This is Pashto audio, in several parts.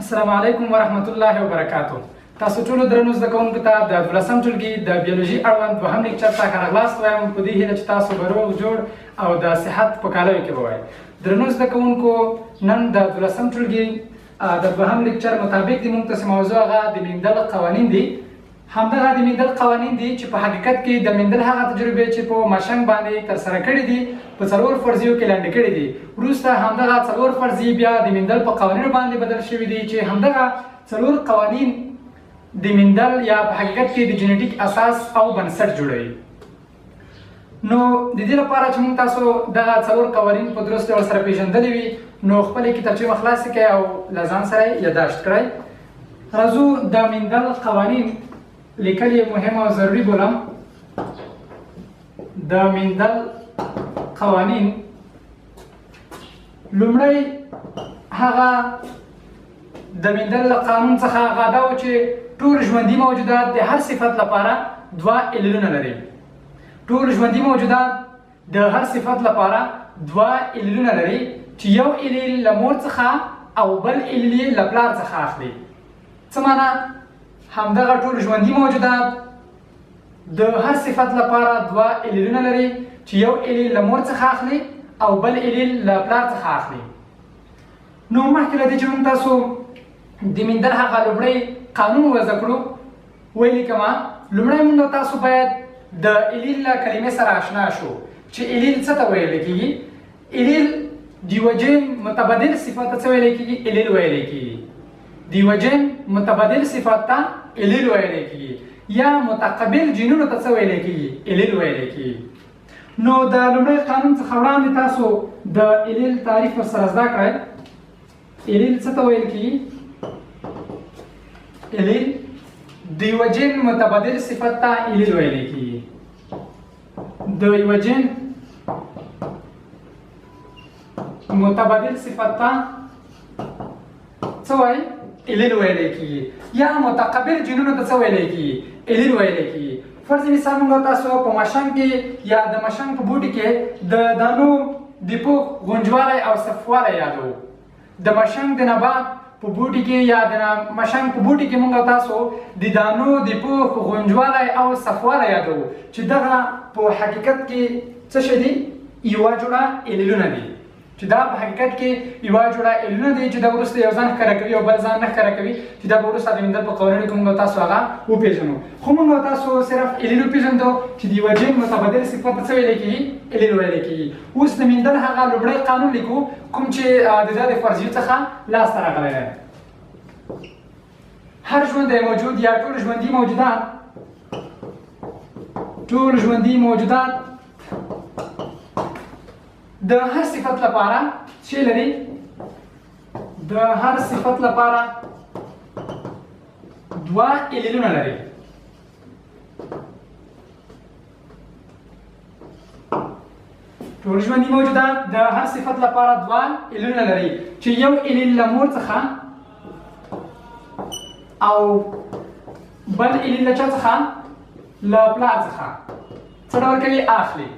السلام علیکم ورحمت الله وبرکاتو. تاسو ټول درنو زده کوونکو ته د 12م ټولګي د بیولوژي اړوند دوهم لیکچر ته ښه راغلاست وایم په دې هیله چې تاسو به روغ جوړ او د صحت په کالیو کې به وای. درنو زده کوونکو نن د 12م ټولګي د دوهم لیکچر مطابق د موږ ته موضوع هغه د میندل قوانین دي. همدغه د میندل قوانین دي چې په حقیقت کې د میندل هغه تجربې چې په ماشنګ باندې ترسره کړي دي په څلور فرضیو کې لاندې کړي دي. وروسته همدغه څلور فرضیې بیا د میندل په قوانینو باندې بدل شوي دي چې همدغه څلور قوانین د میندل یا په حقیقت کې د جینیټیک اساس او بنسټ جوړوي. نو د دې لپاره چې موږ تاسو دغه څلور قوانین په درست ډول سره پیژندلي وي نو خپلې کتابچې خلاصې کړئ او له ځان سره یې یادداشت کړئ. راځو د میندل قوانین لیکل یې مهم او ضروري بولم. د میندل قوانین لومړی هغه د میندل له قانون څخه هغه دا و چې ټول ژوندي موجودات د هر صفت لپاره دوه الیلونه لري. ټول ژوندي موجودات د هر صفت لپاره دوه الیلونه لري چې یو الیل له مور څخه او بل الیل له پلار څخه اخلي. څه معنی؟ همدغه ټول ژوندي موجودات د هر صفت لپاره دوه الیلونه لري چې یو الیل له مور څخه اخلي او بل الیل له پلار څخه اخلي. نو مخکې له دې چې موږ تاسو د میندل هغه لومړی قانون وضع کړو ویلي کومه لومړی موږ تاسو باید د الیل له کلمې سره آشنا شو چې الیل څه ته ویل کېږي. الیل د یوه جین متبادل صفت ته څه ویل کېږي؟ الیل ویل کېږي. د یوه جین متبادل صفت ته الیل ویل کېږي یا متقابل جینونو ته څه ویل کېږي؟ الیل ویل کېږي. نو د لومړي قانون څخه وړاندې تاسو د الیل تعریف ورسره زده کړئ. الیل څه ته ویل کېږي؟ الیل د یوه جین متبادل صفت ته الیل ویل کېږي. د یوه جین متبادل صفت ته څه وایي؟ الیل ویل کېږي یا متقابل جینونو ته څه ویل کېږي؟ الیل ویل کېږي. فرض مثال موږ تاسو په ماشنګ کې یا د ماشنګ په بوټي کې د دانو د پوښ غونجوالی او صفوالی یادوو. د ماشنګ د نبات په بوټي کې یا د ماشنګ په بوټي کې موږ تاسو د دانو د پوښ غونجوالی او صفوالی یادوو چې دغه په حقیقت کې څه شی دي؟ یوه جوړه الیلونه دي چې دا په حقیقت کې یوه جوړه الیلونه دي چې دا وروسته یو ځان ښکاره کوي او بل ځان نه ښکاره کوي چې دا به وروسته د میندل په قوانینو کې موږ تاسو هغه وپېژنو. خو موږ تاسو صرف الیل وپېژندو چې د یوه جین متبادل صفت ته څه ویلی کېږي؟ الیل ویلی کېږي. اوس د میندل هغه لومړی قانون لیکو کوم چې د دا د فرضیو څخه لاسته راغلی دی. هر ژوندی موجود یا ټول ژوندي موجودات د هر صفت لپاره څه لري؟ د هر صفت لپاره دوه الیلونه لري. ټول ژوندي موجودات د هر صفت لپاره دوه الیلونه لري چې یو الیل له مور څخه او بل الیل له چا څخه؟ له پلار څخه څه ډول کوي؟ اخلي.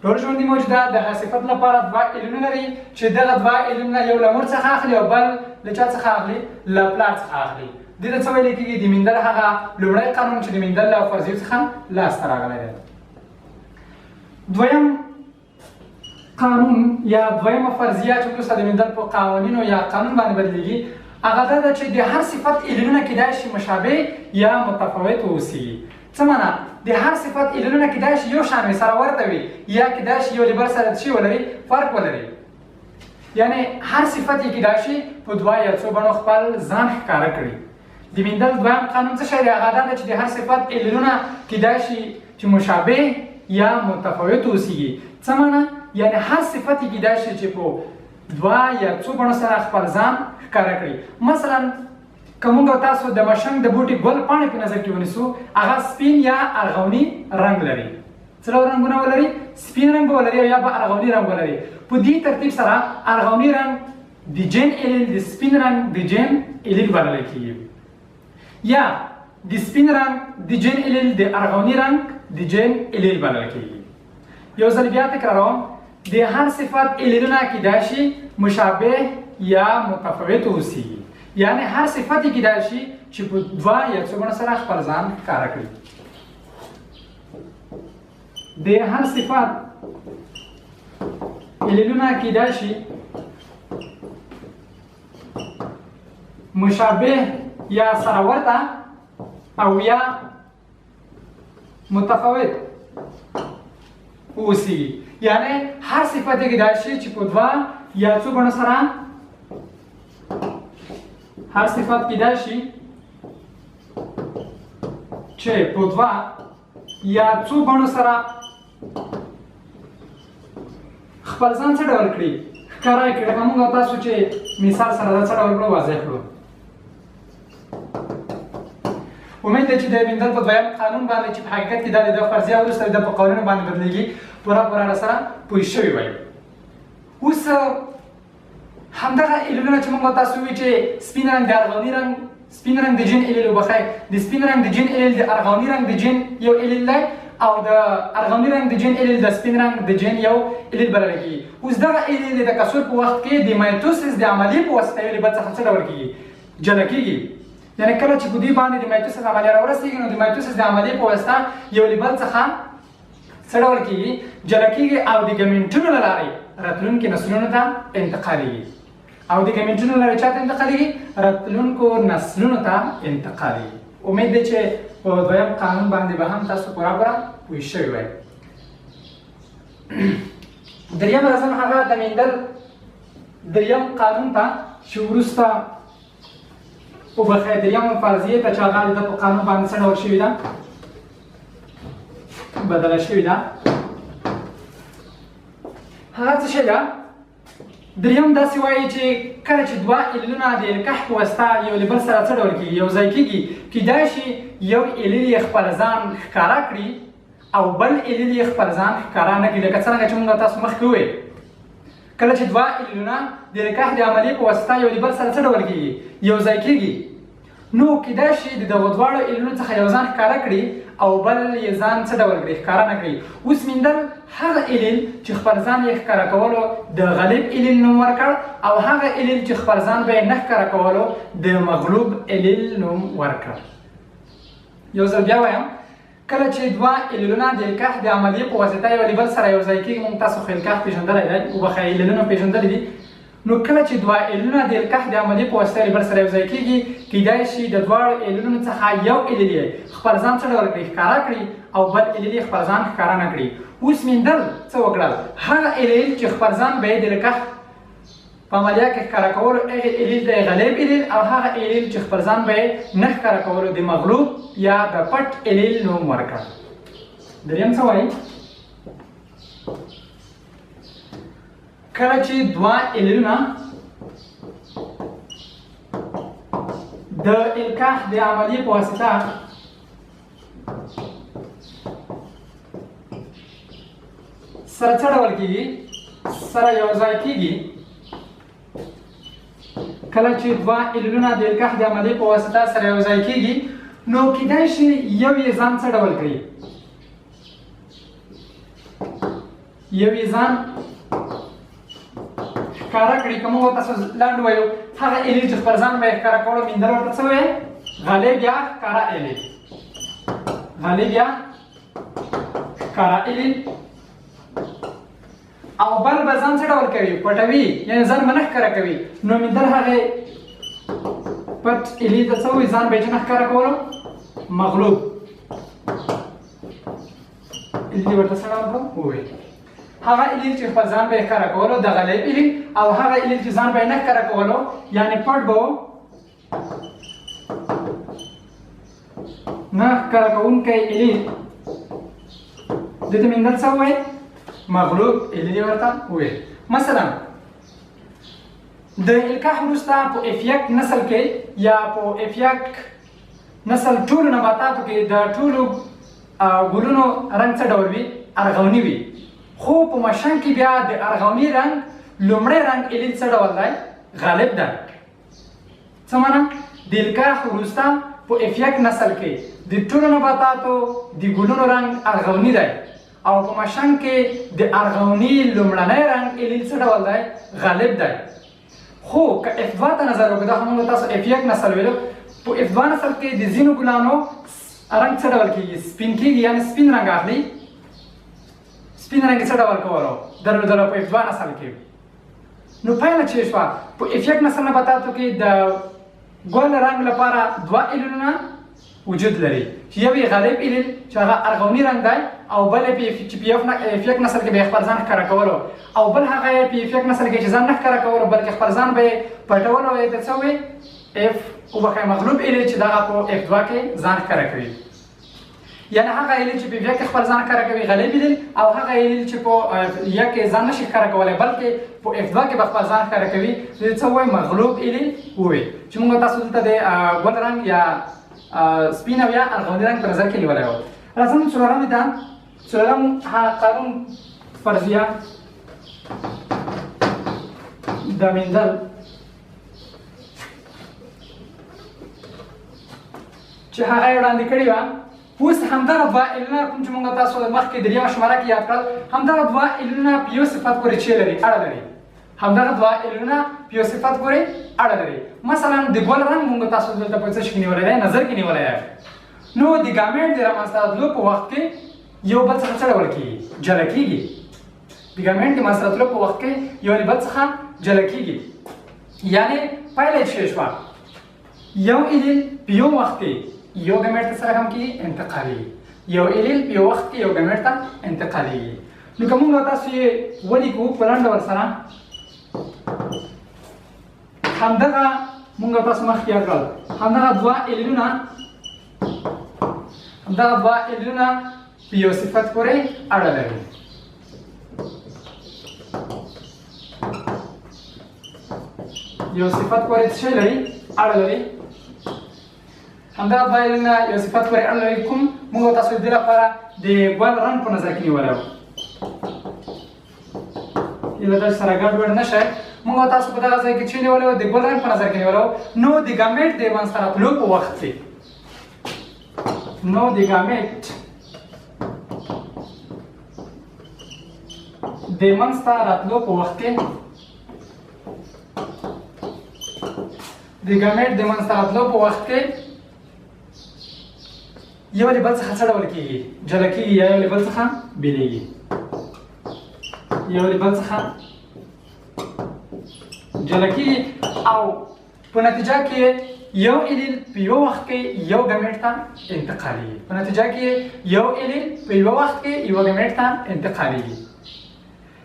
ټول ژوندي موجودات د هر صفت لپاره دوه الیلونه لري چې دغه دوه الیلونه یو له مور څخه اخلي او بل له چا څخه اخلي؟ له پلار څخه اخلي. دې ته څه ویل کېږي؟ د میندل هغه لومړی قانون چې د میندل له فرضیو څخه لاسته راغلی دی. دویم قانون یا دویمه فرضیه چې وروسته د میندل په قوانینو یا قانون باندې بدلیږي هغه دا ده چې د هر صفت الیلونه کیدای شي مشابه یا متفاوت واوسي. څه معنا؟ د هر صفت الیلونه کیدای شي یو شان وي، سره ورته وي، یا کیدای شي یو له بل سره څه ولري؟ فرق ولري. یعنی هر صفت یې کیدای شي په دوه یا څو بڼو خپل ځان ښکاره کړي. د میندل دویم قانون څه شی دی؟ هغه دا ده چې د هر صفت الیلونه کیدای شي چې مشابه یا متفاوت اوسیږي. څه معنا؟ یعنی هر صفت یې کیدای شي چې په دوه یا څو بڼو سره خپل ځان ښکاره کړي. مثلا که موږ تاسو د ماشنګ د بوټي ګل پاڼې په نظر کې ونیسو هغه سپین یا ارغوني رنګ لري. څه ډول رنګونه ولري؟ سپین رنګ ولري او یا به ارغوني رنګ ولري. په دې ترتیب سره ارغوني رنګ د جین الیل د سپین رنګ د جین الیل بللی کېږي یا د سپین رنګ د جین الیل د ارغوني رنګ د جین الیل بللی کېږي. یو ځل بیا تکراروم، د هر صفت الیلونه کیدای شي مشابه یا متفاوت اوسیږي. یعنی هر صفت کیدای شي چې په دوه یا څو بڼو سره خپل ځان ښکاره کړي. د هر صفت عللونه کیدای شي مشابه یا سره ورته او یا متفاوت اوسیږي. یعنی هر صفت کیدای شي چې په دوه یا څو بڼو سره هر صفت کیدای شي چې په دوه یا څو بڼو سره خپل ځان څه ډول کړي ښکاره کړي. لکه موږ تاسو چې مثال سره دا څه ډول کړو واضح کړو. امید ده چې د مندل په دویم قانون باندې چې په حقیقت کې دا د فرضیه وروسته د په قوانینو باندې بدلېږي پوره را سره پوه شوي وای. اوس همدغه عللونه چې موږ تاسو وی چې سپین رنګ د ارغواني رنګ سپین رنګ د جین علل وبخای د سپین رنګ د جین علل د ارغواني رنګ د جین یو علل دی او د ارغواني رنګ د جین علل د سپین رنګ د جین یو علل بلل کیږي. اوس دغه علل د کسر په وخت کې د مایټوسیس د عملیې په واسطه یو بل څه ډول کیږي جلا کیږي. یعنی کله چې په دې باندې د مایټوسیس عملیه راورسیږي نو د مایټوسیس د عملیې په واسطه یو بل څخه څه ډول کیږي جلا کیږي او د ګامنټونو له لارې راتلونکي نسلونو ته انتقالېږي. او د ګامنټونو له لارې چاته انتقالېږي؟ راتلونکو نسلونو ته انتقالېږي. امید دی چې په دویم قانون باندې به هم تاسو پوره پوه شوي وای. دریم راځم هغه د مندل دریم قانون ته چې وروسته وبخښئ دریم فرضیې ته چې هغه د په قانون باندې څه ډول شوې ده بدله شوې ده. هغه څه شی ده؟ دریم داسې وایي چې کله چې دوه عللونه د الکح په واسطه یو له بل سره څه ډول کېږي یو ځای کېږي کیدای شي یو علل یې خپل ځان ښکاره کړي او بل علل یې خپل ځان ښکاره نه کړي. لکه څرنګه چې موږ تاسو مخکې وویل کله چې دوه عللونه د الکح د عملیې په واسطه یو له بل سره څه ډول کېږي یو ځای کېږي نو کیدای شي د دغو دواړو عللونو څخه یو ځان ښکاره کړي او بل یې ځان څه ډول کړي ښکاره نه کړي. اوس مندل هغه علل چې خپل ځان یې ښکاره کولو د غالب علل نوم ورکړ او هغه علل چې خپل ځان به یې نه ښکاره کولو د مغلوب علل نوم ورکړ. یو ځل بیا وایم کله چې دوه عللونه د الکح د عملیې په واسطه یو له بل سره یو ځای کېږي موږ تاسو خو الکح پېژندلی دی وبخښئ عللونه پېژندلي دي نو کله چې دوه عللونه د الکح د عملیې په واسطه یو بل سره یو ځای کېږي کیدای شي د دواړو عللونو څخه یو علل یې خپل ځان څه ډول کړي ښکاره کړي او بل علل یې خپل ځان ښکاره نه کړي. اوس مندل څه وکړل هغه علل چې خپل ځان به یې د الکح په عملیه کې ښکاره کولو هغه علل د غالب علل او هغه علل چې خپل ځان به یې نه ښکاره کولو د مغلوب یا د پټ علل نوم ورکړ. دریم څه وایي کله چې دوه عللونه د الکح د عملیې په واسطه سره څه ډول کېږي سره یو ځای کېږي کله چې دوه عللونه د الکح د عملیې په واسطه سره یو ځای کېږي نو کیدای شي یو یې ځان څه ډول کړي یو یې ځان ښکاره کړي. که موږ تاسو لنډ وایو هغه علل چې خپل ځان به یې ښکاره کولو مندل ورته څه وایي غالب یا ښکاره علل غالب یا ښکاره علل او بل به ځان څه ډول کوي پټوي یعنې ځان به نه ښکاره کوي نو مندل هغې پټ علل ته څه وایي ځان به یې نه ښکاره کولو مغلوب علل ورته څه ډول کړو ووایي. هغه علل چې خپل ځان به یې ښکاره کولو د غالب علل او هغه علل چې ځان به یې نه ښکاره کولو یعنې پټ به نه ښکاره کوونکی علل دې ته مندل څه ووایي مغلوب علل یې ورته وویل. مثلا د الکح وروسته په افیک نسل کې یا په افیک نسل ټولو نباتاتو کې د ټولو ګلونو رنګ څه ډول وي ارغوني وي خو په مشن کې بیا د ارغوني رنګ لومړی رنګ علل څه ډول دی غالب دی. څه معنا د الکح وروسته په افیک نسل کې د ټولو نباتاتو د ګلونو رنګ ارغوني دی او په مشن کې د ارغوني لومړنی رنګ علل څه ډول دی غالب دی. خو که F2 ته نظر وکړو دا موږ تاسو F1 نسل ویلو په F2 نسل کې د ځینو ګلانو رنګ څه ډول کېږي سپین کېږي یعنی سپین رنګ اخلي سپین رنګ څه ډول کولو درلودلو په F2 نسل کې نو پایله چې شوه په F1 نسل نه به تاسو کې د ګل رنګ لپاره دوه ایلیلونه وجود لري چې یو یې غالب ایلیل چې هغه ارغوني رنګ دی او بل چې په F1 نسل کې به خپل ځان ښکاره کولو او بل هغه په F1 نسل کې چې ځان نه ښکاره کولو بلکې خپل ځان به یې پټولو او ته څه وایي F وبخښئ مغلوب ایلیل چې دغه په F2 کې ځان ښکاره کوي یعنی هغه ایلیل چې په F1 کې خپل ځان ښکاره کوي غالب ایلیل او هغه ایلیل چې په F1 کې ځان نشي ښکاره کولی بلکې په F2 کې به خپل ځان ښکاره کوي څه وایي مغلوب ایلیل ووایي چې موږ تاسو دلته د ګل رنګ یا سپین او یا ارغواني رنګ په نظر کې نیولی و راځم څلورمې ته څلورم قانون فرضیه د مندل چې هغه یې وړاندې کړې وه اوس همدغه دوه ایلیلونه کوم چې موږ تاسو مخکې دریمه شماره کې یاد کړل همدغه دوه ایلیلونه په یو صفت پورې چې لري اړه لري همدغه دوه ایلیلونه په یو صفت پورې اړه لري مثلا د ګل رنګ موږ تاسو دلته په څه شي کې نیولی دی نظر کې نیولی دی نو د ګامېټ د رامنځته کېدلو په وخت کې یو بل څخه څه ډول کېږي جلا کېږي د ګامېټ د منځته راتلو په وخت کې یو له بل څخه جلا کېږي یعنې پایله یې څه شوه یو ایلیل په یو وخت کې یو ګامېټ ته سره هم کېږي انتقالېږي یو ایلیل په یو وخت کې یو ګامېټ ته انتقالېږي نو که موږ تاسو یې ولیکو په لنډ ډول سره همدغه موږ تاسو مخکې یاد کړل همدغه دوه ایلیلونه په یو صفت پورې اړه لري یو صفت پورې څه لري اړه لري همدغه دوه ایلیلونه یو صفت پورې اړه لري کوم موږ تاسو د دې لپاره د ګل رنګ په نظر کې نیولی و یله داسې سره ګډوډ نه شئ موږ تاسو په دغه ځای کې چې نیولی و د ګل رنګ په نظر کې نیولی و نو د ګامېټ د منځته راتلو په وخت کې نو د ګامېټ د منځته راتلو په وخت کې د ګامېټ د منځته راتلو په وخت کې یو له بل څخه څه ډول کېږي جلا کېږي یا یو له بل څخه بېلېږي یو له بل څخه جلا کېږي او په نتیجه کې یو ایلیل په یو وخت کې یو ګامېټ ته انتقالېږي په نتیجه کې یو ایلیل په یو وخت کې یو ګامېټ ته انتقالېږي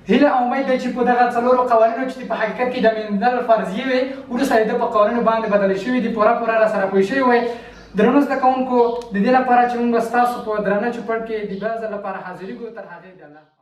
هیله او امید دی چې په دغه څلورو قوانینو چې په حقیقت کې د مندل فرضیې وې وروسته یې د په قوانینو باندې بدلې شوي دي پوره راسره پوه شوي وئ درنو زده کوونکو د دې لپاره چې موږ ستاسو په درانه چوپړ کې د بیا ځل لپاره حاضرېږو تر هغې د الله